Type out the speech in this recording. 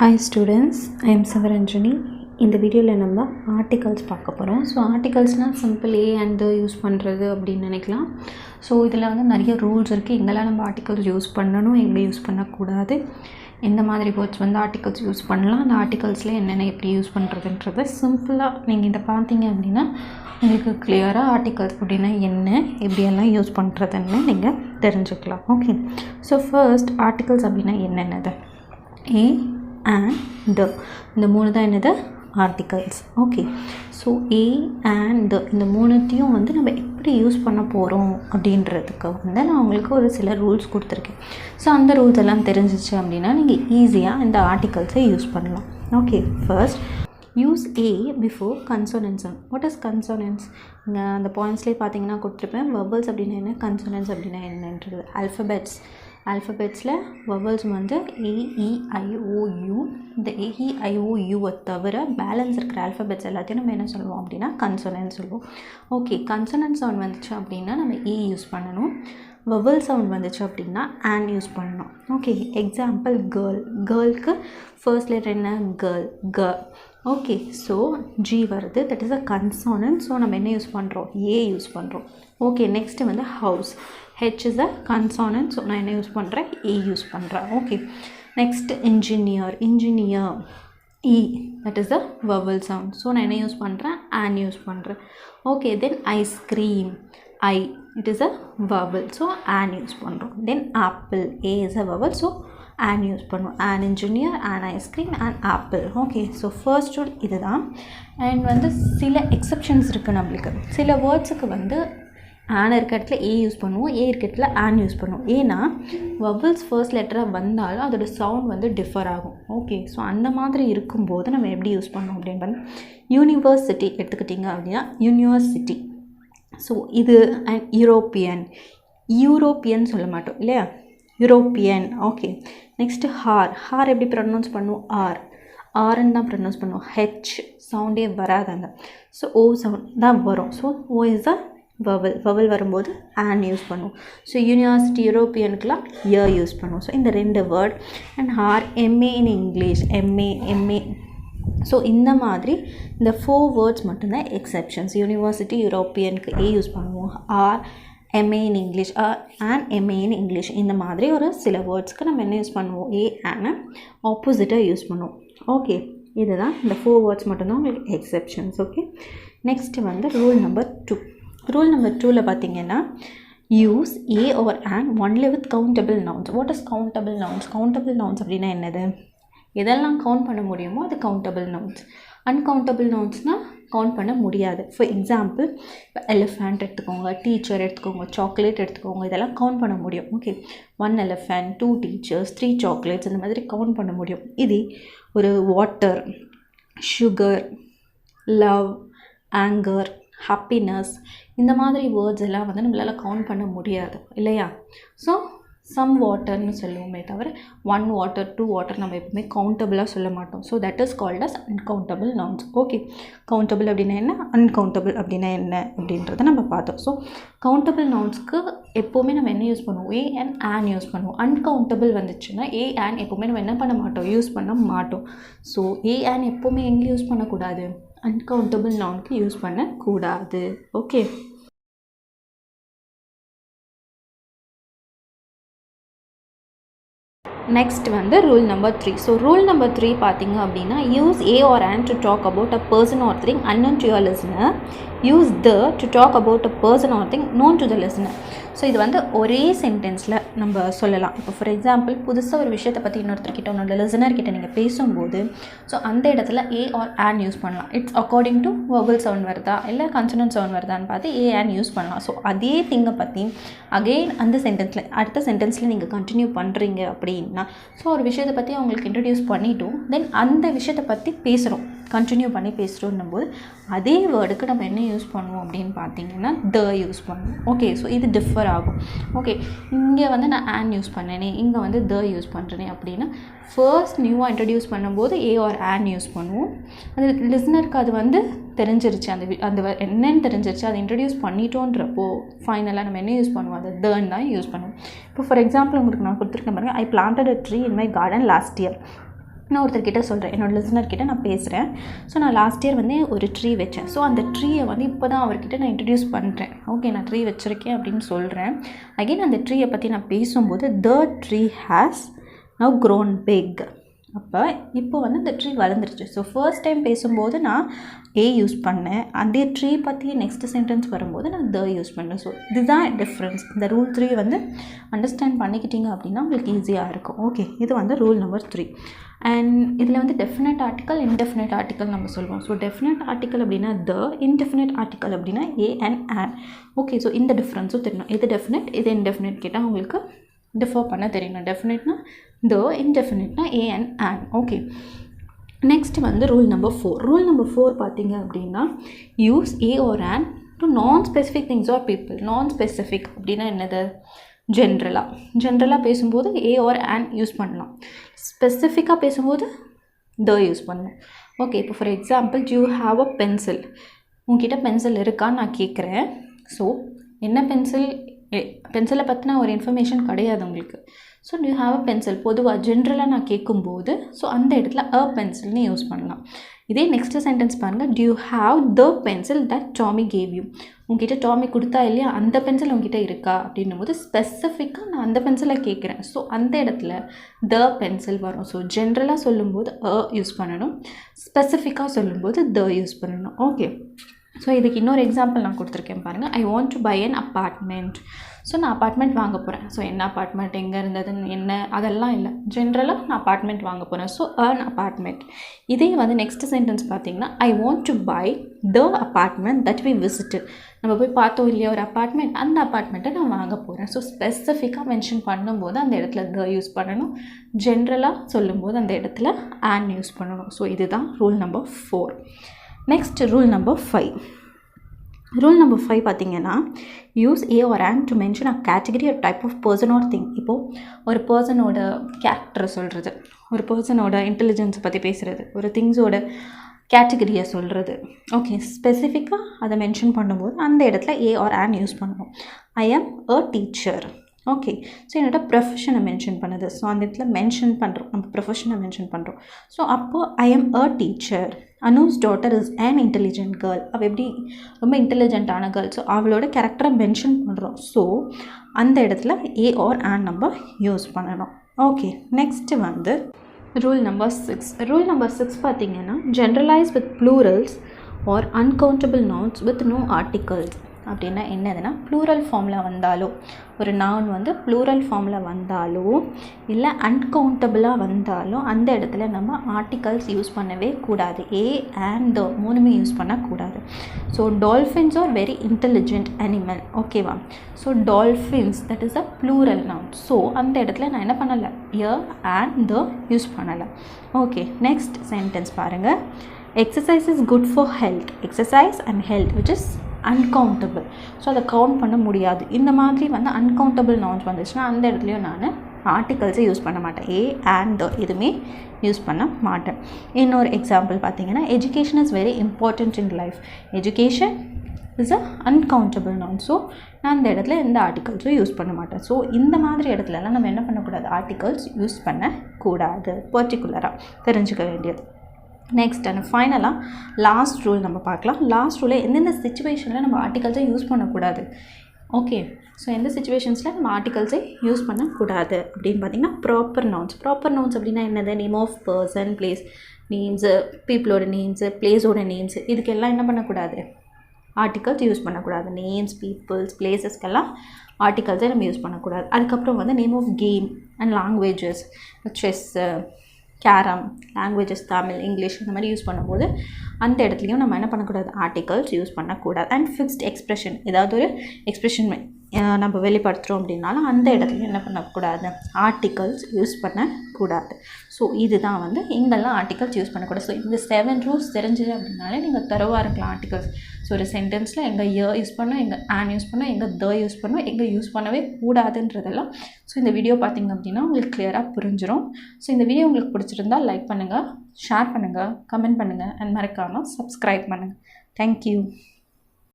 Hi students, I am Savaranjani. இந்த வீடியோவில் நம்ம ஆர்டிகல்ஸ் பார்க்க போகிறோம். ஸோ ஆர்டிகல்ஸ்னால் சிம்பிள் ஏ அண்ட் யூஸ் பண்ணுறது அப்படின்னு நினைக்கலாம். ஸோ இதில் வந்து நிறைய ரூல்ஸ் இருக்குது. எங்கெல்லாம் நம்ம ஆர்டிகல்ஸ் யூஸ் பண்ணணும், எங்கே யூஸ் பண்ணக்கூடாது, எந்த மாதிரி வேர்ட்ஸ் வந்து ஆர்டிகல்ஸ் யூஸ் பண்ணலாம், அந்த ஆர்டிகல்ஸில் என்னென்ன எப்படி யூஸ் பண்ணுறதுன்றதை சிம்பிளாக நீங்கள் இதை பார்த்தீங்க அப்படின்னா உங்களுக்கு கிளியராக ஆர்டிகல்ஸ் அப்படின்னா என்ன, எப்படியெல்லாம் யூஸ் பண்ணுறதுன்னு நீங்கள் தெரிஞ்சுக்கலாம். ஓகே, ஸோ ஃபர்ஸ்ட் ஆர்டிகல்ஸ் அப்படின்னா என்னென்னது? ஏ and the இந்த மூணு தான் என்னது articles. Okay, so A and இந்த மூணுத்தையும் வந்து நம்ம எப்படி யூஸ் பண்ண போகிறோம் அப்படின்றதுக்கு வந்து நான் உங்களுக்கு ஒரு சில ரூல்ஸ் கொடுத்துருக்கேன். ஸோ அந்த ரூல்ஸ் எல்லாம் தெரிஞ்சிச்சு அப்படின்னா நீங்கள் ஈஸியாக இந்த ஆர்டிகல்ஸை யூஸ் பண்ணலாம். Okay, first use A before consonants. What is consonants? இங்கே அந்த பாயிண்ட்ஸ்லேயே பார்த்தீங்கன்னா கொடுத்துருப்பேன். வவல்ஸ் அப்படின்னா என்ன, கன்சோனன்ஸ் அப்படின்னா என்னன்றது. ஆல்ஃபபெட்ஸில் வவல்ஸ் வந்து AEIOU. இந்த AEIOUவை தவிர பேலன்ஸ் இருக்கிற ஆல்ஃபபெட்ஸ் எல்லாத்தையும் நம்ம என்ன சொல்லுவோம் அப்படின்னா கன்சோனன்ட் சொல்லுவோம். ஓகே, கன்சோனன்ட் சவுண்ட் வந்துச்சு அப்படின்னா நம்ம ஏ யூஸ் பண்ணணும். வவல் சவுண்ட் வந்துச்சு அப்படின்னா ஆன் யூஸ் பண்ணணும். ஓகே, எக்ஸாம்பிள் கேர்ளுக்கு ஃபர்ஸ்ட் லெட்டர் என்ன, க. ஓகே, ஸோ ஜி வருது, that is a consonant. So நம்ம என்ன யூஸ் பண்ணுறோம், ஏ யூஸ் பண்ணுறோம். ஓகே, நெக்ஸ்ட்டு வந்து house, H is a consonant. So நான் என்ன யூஸ் பண்ணுறேன், ஏ யூஸ் பண்ணுறேன். Okay, next engineer E, that is a vowel sound. So நான் என்ன யூஸ் பண்ணுறேன், ஆன் யூஸ் பண்ணுறேன். Okay, then ice cream, it is a vowel, so an use பண்ணுறோம். Then apple, A is a vowel, so an use பண்ணுவோம். An engineer, an ice cream, an apple. Okay, so first rule இது தான். And வந்து சில exceptions இருக்குது நம்மளுக்கு. சில வேர்ட்ஸுக்கு வந்து ஆன் இருக்க இடத்துல ஏ யூஸ் பண்ணுவோம், ஏ இருக்க இடத்துல ஆன் யூஸ் பண்ணுவோம். ஏன்னா வவல்ஸ் ஃபர்ஸ்ட் லெட்டராக வந்தாலும் அதோட சவுண்ட் வந்து டிஃபர் ஆகும். ஓகே, ஸோ அந்த மாதிரி இருக்கும்போது நம்ம எப்படி யூஸ் பண்ணோம் அப்படின்னு பார்த்தா, யூனிவர்சிட்டி எடுத்துக்கிட்டிங்க அப்படின்னா யூனிவர்சிட்டி. ஸோ இது அண்ட் யூரோப்பியன் சொல்ல மாட்டோம் இல்லையா, யூரோப்பியன். ஓகே, நெக்ஸ்ட்டு ஹார் எப்படி ப்ரொனவுன்ஸ் பண்ணுவோம், ஆர்ன்னு தான் ப்ரொனவுன்ஸ் பண்ணுவோம். ஹெச் சவுண்டே வராதாங்க. ஸோ ஓ சவுண்ட் தான் வரும். So O is a vowel வரும்போது ஆன் யூஸ் பண்ணுவோம். ஸோ யூனிவர்சிட்டி யூரோப்பியனுக்கெலாம் இயர் யூஸ் பண்ணுவோம். ஸோ இந்த ரெண்டு word. And hour, MA in English, MA. So இந்த மாதிரி இந்த 4 வேர்ட்ஸ் மட்டும்தான் எக்ஸப்ஷன்ஸ். யூனிவர்சிட்டி யூரோப்பியனுக்கு ஏ யூஸ் பண்ணுவோம், hour, MA in English, and MA in English. இந்த மாதிரி ஒரு சில வேர்ட்ஸ்க்கு நம்ம என்ன யூஸ் பண்ணுவோம், ஏ அண்ட் ஆப்போசிட்டாக யூஸ் பண்ணுவோம். ஓகே, இதுதான் இந்த 4 வேர்ட்ஸ் மட்டும்தான் உங்களுக்கு எக்ஸப்ஷன்ஸ். ஓகே, நெக்ஸ்ட்டு வந்து ரூல் நம்பர் 2. ரூல் நம்பர் 2ல் பார்த்தீங்கன்னா use A or an only with countable nouns. What is countable nouns? Countable nouns அப்படின்னா என்னது, எதெல்லாம் கவுண்ட் பண்ண முடியுமோ அது கவுண்டபிள் நவுன்ஸ். அன்கவுண்டபிள் நவுன்ஸ்னால் கவுண்ட் பண்ண முடியாது. ஃபார் எக்ஸாம்பிள் இப்போ எலிஃபண்ட் எடுத்துக்கோங்க, டீச்சர் எடுத்துக்கோங்க, சாக்லேட் எடுத்துக்கோங்க, இதெல்லாம் கவுண்ட் பண்ண முடியும். ஓகே, 1 elephant, 2 teachers, 3 chocolates, இந்த மாதிரி கவுண்ட் பண்ண முடியும். இது ஒரு water, sugar, love, anger, happiness, இந்த மாதிரி வேர்ட்ஸ் எல்லாம் வந்து நம்மளால் கவுண்ட் பண்ண முடியாது இல்லையா. ஸோ சம் வாட்டர்னு சொல்லுவோமே தவிர 1 water 2 water நம்ம எப்பவுமே கவுண்டபிளாக சொல்ல மாட்டோம். So that is called as uncountable nouns. Okay, countable அப்படின்னா என்ன, அன்கவுண்டபிள் அப்படின்னா என்ன அப்படின்றத நம்ம பார்த்தோம். ஸோ கவுண்டபிள் நவுன்ஸ்க்கு எப்போவுமே நம்ம என்ன யூஸ் பண்ணுவோம், ஏ அண்ட் ஆன் யூஸ் பண்ணுவோம். அன்கவுண்டபிள் வந்துச்சுன்னா ஏ ஆன் எப்போவுமே நம்ம என்ன பண்ண மாட்டோம், யூஸ் பண்ண மாட்டோம். ஸோ ஏ ஆன் எப்போவுமே எங்கே யூஸ் பண்ணக்கூடாது, அன்கவுண்டபிள் நவுனுக்கு யூஸ் பண்ணக்கூடாது. ஓகே, நெக்ஸ்ட் வந்து rule number 3. So rule number 3 பார்த்தீங்க அப்படின்னா use A or an to talk about a person or thing unknown to your listener. Use the to talk about a person or thing known to the listener. So இது வந்து ஒரே சென்டென்ஸில் நம்ம சொல்லலாம். இப்போ for example புதுசாக ஒரு விஷயத்தை பற்றி இன்னொருத்தர்கிட்ட, உன்னோட லிசனர்கிட்ட நீங்கள் பேசும்போது ஸோ அந்த இடத்துல ஏ ஆர் ஆன் யூஸ் பண்ணலாம். It's according to vowel sound வருதா இல்லை கன்சோனன்ட் சவுண்ட் வருதான்னு பார்த்து ஏ ஆன் யூஸ் பண்ணலாம். ஸோ அதே திங்கை பற்றி அகெயின் அந்த சென்டென்ஸில் அடுத்த சென்டென்ஸில் நீங்கள் கண்டினியூ பண்ணுறீங்க அப்படின்னா, ஸோ ஒரு விஷயத்தை பற்றி அவங்களுக்கு இன்ட்ரடியூஸ் பண்ணிவிட்டோம், தென் அந்த விஷயத்தை பற்றி பேசுகிறோம், கண்டினியூ பண்ணி பேசுகிறோன்னும் போது அதே வேர்டுக்கு நம்ம என்ன யூஸ் பண்ணுவோம் அப்படின்னு பார்த்தீங்கன்னா த யூஸ் பண்ணுவோம். ஓகே, ஸோ இது டிஃபர் ஆகும். ஓகே, இங்கே வந்து நான் ஆன் யூஸ் பண்ணேனே, இங்கே வந்து த யூஸ் பண்ணுறேனே அப்படின்னா ஃபர்ஸ்ட் நியூவாக இன்ட்ரடியூஸ் பண்ணும்போது ஏ ஆர் ஆன் யூஸ் பண்ணுவோம். அது லிசனருக்கு அது வந்து தெரிஞ்சிருச்சு, அந்த என்னன்னு தெரிஞ்சிருச்சு, அதை இன்ட்ரடியூஸ் பண்ணிட்டோன்றப்போ ஃபைனலாக நம்ம என்ன யூஸ் பண்ணுவோம், அது தன்னு தான் யூஸ் பண்ணுவோம். இப்போ ஃபார் எக்ஸாம்பிள் உங்களுக்கு நான் கொடுத்துருக்கேன் பாருங்கள், I planted a tree in my garden last year. நான் ஒருத்தர்கிட்ட சொல்கிறேன், என்னோடய லிசனர்கிட்ட நான் பேசுகிறேன். ஸோ நான் லாஸ்ட் இயர் வந்து ஒரு ட்ரீ வச்சேன். ஸோ அந்த ட்ரீயை வந்து இப்போ தான் அவர்கிட்ட நான் இன்ட்ரடியூஸ் பண்ணுறேன். ஓகே, நான் ட்ரீ வச்சுருக்கேன் அப்படின்னு சொல்கிறேன். அகெயின் அந்த ட்ரீயை பற்றி நான் பேசும்போது the tree has now grown big. அப்போ இப்போ வந்து இந்த ட்ரீ வளர்ந்துருச்சு. ஸோ ஃபர்ஸ்ட் டைம் பேசும்போது நான் ஏ யூஸ் பண்ணேன். அதே ட்ரீ பற்றி நெக்ஸ்ட் சென்டென்ஸ் வரும்போது நான் த யூஸ் பண்ணேன். ஸோ இதுதான் டிஃப்ரென்ஸ். இந்த ரூல் 3 வந்து அண்டர்ஸ்டாண்ட் பண்ணிக்கிட்டீங்க அப்படின்னா உங்களுக்கு ஈஸியாக இருக்கும். ஓகே, இது வந்து ரூல் நம்பர் 3. அண்ட் இதில் வந்து டெஃபினட் ஆர்டிக்கல், இன்டெஃபினட் ஆர்டிக்கல் நம்ம சொல்லுவோம். ஸோ டெஃபினட் ஆர்டிக்கல் அப்படின்னா த, இன்டெஃபினட் ஆர்டிக்கல் அப்படின்னா ஏ அண்ட் ஆன். ஓகே, ஸோ இந்த டிஃப்ரென்ஸும் தெரியணும். இது டெஃபினட், இது இன்டெஃபினட் கேட்டால் உங்களுக்கு டிஃபர் பண்ண தெரியணும். டெஃபினட்னா த, இன்டெஃபினட்னா A and an. Okay, next வந்து ரூல் நம்பர் 4. ரூல் நம்பர் 4 பார்த்தீங்க அப்படின்னா use A or an to non specific things or people. Non specific அப்படின்னா என்னது? ஜென்ரலாக பேசும்போது ஏ ஆர் ஆன் யூஸ் பண்ணலாம். ஸ்பெசிஃபிக்காக பேசும்போது த யூஸ் பண்ணலாம். ஓகே, இப்போ for example you have a pencil. உங்ககிட்ட பென்சில் இருக்கான்னு நான் கேட்குறேன். ஸோ என்ன பென்சிலை பற்றின ஒரு இன்ஃபர்மேஷன் கிடையாது உங்களுக்கு. So you have a pencil பொதுவாக ஜென்ரலாக நான் கேட்கும்போது ஸோ அந்த இடத்துல அ பென்சில்னு யூஸ் பண்ணலாம். இதே நெக்ஸ்ட்டு சென்டென்ஸ் பாருங்கள், to you have the pencil that Tommy cave you. உங்ககிட்ட டாமி கொடுத்தா இல்லையா, அந்த பென்சில் உங்ககிட்ட இருக்கா அப்படின்னும் போது ஸ்பெசிஃபிக்காக நான் அந்த பென்சிலை கேட்குறேன். ஸோ அந்த இடத்துல த பென்சில் வரும். ஸோ ஜென்ரலாக சொல்லும்போது அ யூஸ் பண்ணணும், ஸ்பெசிஃபிக்காக சொல்லும்போது த யூஸ் பண்ணணும். ஓகே, ஸோ இதுக்கு இன்னொரு எக்ஸாம்பிள் நான் கொடுத்துருக்கேன் பாருங்கள். I want to buy an apartment. So நான் அப்பார்ட்மெண்ட் வாங்க போகிறேன். ஸோ என்ன அப்பார்ட்மெண்ட், எங்கே இருந்ததுன்னு என்ன அதெல்லாம் இல்லை, ஜென்ரலாக நான் அப்பார்ட்மெண்ட் வாங்க போகிறேன். So an apartment. இதே வந்து நெக்ஸ்ட் சென்டென்ஸ் பார்த்தீங்கன்னா I want to buy the apartment that we visited. நம்ம போய் பார்த்தோம் இல்லையா ஒரு அப்பார்ட்மெண்ட், அந்த அப்பார்ட்மெண்ட்டை நான் வாங்க போகிறேன். ஸோ ஸ்பெசிஃபிக்காக மென்ஷன் பண்ணும்போது அந்த இடத்துல த யூஸ் பண்ணணும், ஜென்ரலாக சொல்லும்போது அந்த இடத்துல ஆன் யூஸ் பண்ணணும். ஸோ இதுதான் rule number 4. Next rule number 5. Rule number 5 பார்த்தீங்கன்னா use A or an to mention a category or type of person or thing. இப்போது ஒரு பர்சனோட கேரக்டரை சொல்கிறது, ஒரு பர்சனோட இன்டெலிஜென்ஸை பற்றி பேசுகிறது, ஒரு திங்ஸோட கேட்டகரியை சொல்கிறது. ஓகே, ஸ்பெசிஃபிக்காக அதை மென்ஷன் பண்ணும்போது அந்த இடத்துல ஏ ஆர் ஆன் யூஸ் பண்ணுவோம். ஐ ஆம் அ டீச்சர். ஓகே, ஸோ என்னோட ப்ரொஃபஷனை மென்ஷன் பண்ணுது. ஸோ அந்த இடத்துல மென்ஷன் பண்ணுறோம், நம்ம ப்ரொஃபஷனை மென்ஷன் பண்ணுறோம். ஸோ அப்போது ஐ ஆம் அ teacher. Anu's daughter is an intelligent girl. அவள் எப்படி ரொம்ப இன்டெலிஜென்ட்டான கேர்ள். ஸோ அவளோட கேரக்டரை மென்ஷன் பண்ணுறோம். ஸோ அந்த இடத்துல ஏ ஆர் ஆன் நம்ம யூஸ் பண்ணணும். ஓகே, நெக்ஸ்ட்டு வந்து ரூல் நம்பர் 6. ரூல் நம்பர் 6 பார்த்தீங்கன்னா generalise with plurals or uncountable nouns with no articles. அப்படின்னா என்னதுன்னா ப்ளூரல் ஃபார்மில் வந்தாலோ, ஒரு நவுன் வந்து ப்ளூரல் ஃபார்மில் வந்தாலோ இல்லை அன்கவுண்டபிளாக வந்தாலோ அந்த இடத்துல நம்ம ஆர்டிகல்ஸ் யூஸ் பண்ணவே கூடாது. ஏ அண்ட் த மூணுமே யூஸ் பண்ணக்கூடாது. So dolphins are very intelligent animal. ஓகேவா? So dolphins that is a plural noun. So அந்த இடத்துல நான் என்ன பண்ணலை, எ அண்ட் த யூஸ் பண்ணலை. ஓகே, நெக்ஸ்ட் சென்டென்ஸ் பாருங்கள். Exercise is good for health. Exercise and health which is uncountable. So அதை count பண்ண முடியாது. இந்த மாதிரி வந்து அன்கவுண்டபிள் நவுன்ஸ் வந்துச்சுன்னா அந்த இடத்துலையும் நான் ஆர்டிகல்ஸை யூஸ் பண்ண மாட்டேன். ஏ அண்ட் த எதுவுமே யூஸ் பண்ண மாட்டேன். இன்னொரு எக்ஸாம்பிள் பார்த்தீங்கன்னா education is very important in life. Education is a uncountable noun. So நான் அந்த இடத்துல எந்த ஆர்டிகல்ஸும் யூஸ் பண்ண மாட்டேன். ஸோ இந்த மாதிரி இடத்துலலாம் நம்ம என்ன பண்ணக்கூடாது, ஆர்டிகல்ஸ் யூஸ் பண்ணக்கூடாது. பர்டிகுலராக தெரிஞ்சுக்க வேண்டியது. நெக்ஸ்ட் அண்ட் ஃபைனலாக லாஸ்ட் ரூல் நம்ம பார்க்கலாம். லாஸ்ட் ரூலில் எந்தெந்த சிச்சுவேஷனில் நம்ம ஆர்டிகல்ஸை யூஸ் பண்ணக்கூடாது. ஓகே, ஸோ எந்த சிச்சுவேஷன்ஸில் நம்ம ஆர்டிகல்ஸை யூஸ் பண்ணக்கூடாது அப்படின்னு பார்த்திங்கன்னா ப்ராப்பர் நவுன்ஸ். ப்ராப்பர் நவுன்ஸ் அப்படின்னா என்னது, name of person, place names, பீப்புளோட நேம்ஸு, பிளேஸோட நேம்ஸு, இதுக்கெல்லாம் என்ன பண்ணக்கூடாது, ஆர்டிகல்ஸ் யூஸ் பண்ணக்கூடாது. நேம்ஸ், பீப்புள்ஸ், பிளேசஸ்க்கெல்லாம் ஆர்டிகல்ஸை நம்ம யூஸ் பண்ணக்கூடாது. அதுக்கப்புறம் வந்து name of game and languages, chess, carrom, languages Tamil, English இந்த மாதிரி யூஸ் பண்ணும்போது அந்த இடத்துலையும் நம்ம என்ன பண்ணக்கூடாது, ஆர்டிகல்ஸ் யூஸ் பண்ணக்கூடாது. அண்ட் ஃபிக்ஸ்ட் எக்ஸ்ப்ரெஷன், ஏதாவது ஒரு எக்ஸ்ப்ரெஷன் நம்ம வெளிப்படுத்துகிறோம் அப்படின்னாலும் அந்த இடத்துலையும் என்ன பண்ணக்கூடாது, ஆர்டிகல்ஸ் யூஸ் பண்ணக்கூடாது. ஸோ இதுதான் வந்து எங்கெல்லாம் ஆர்டிகல்ஸ் யூஸ் பண்ணக்கூடாது. ஸோ இந்த 7 ரூல்ஸ் தெரிஞ்சது அப்படின்னாலே நீங்கள் தரவாக இருக்கலாம் ஆர்டிகல்ஸ். ஸோ ஒரு சென்டென்ஸில் எங்கே யூஸ் பண்ணோம், எங்கே ஆன் யூஸ் பண்ணோம், எங்கே த யூஸ் பண்ணோம், எங்கே யூஸ் பண்ணவே கூடாதுன்றதெல்லாம் ஸோ இந்த வீடியோ பார்த்திங்க அப்படின்னா உங்களுக்கு கிளியராக புரிஞ்சிடும். ஸோ இந்த வீடியோ உங்களுக்கு பிடிச்சிருந்தால் லைக் பண்ணுங்கள், ஷேர் பண்ணுங்கள், கமெண்ட் பண்ணுங்கள் அண்ட் மறக்காமல் சப்ஸ்கிரைப் பண்ணுங்கள். தேங்க்யூ.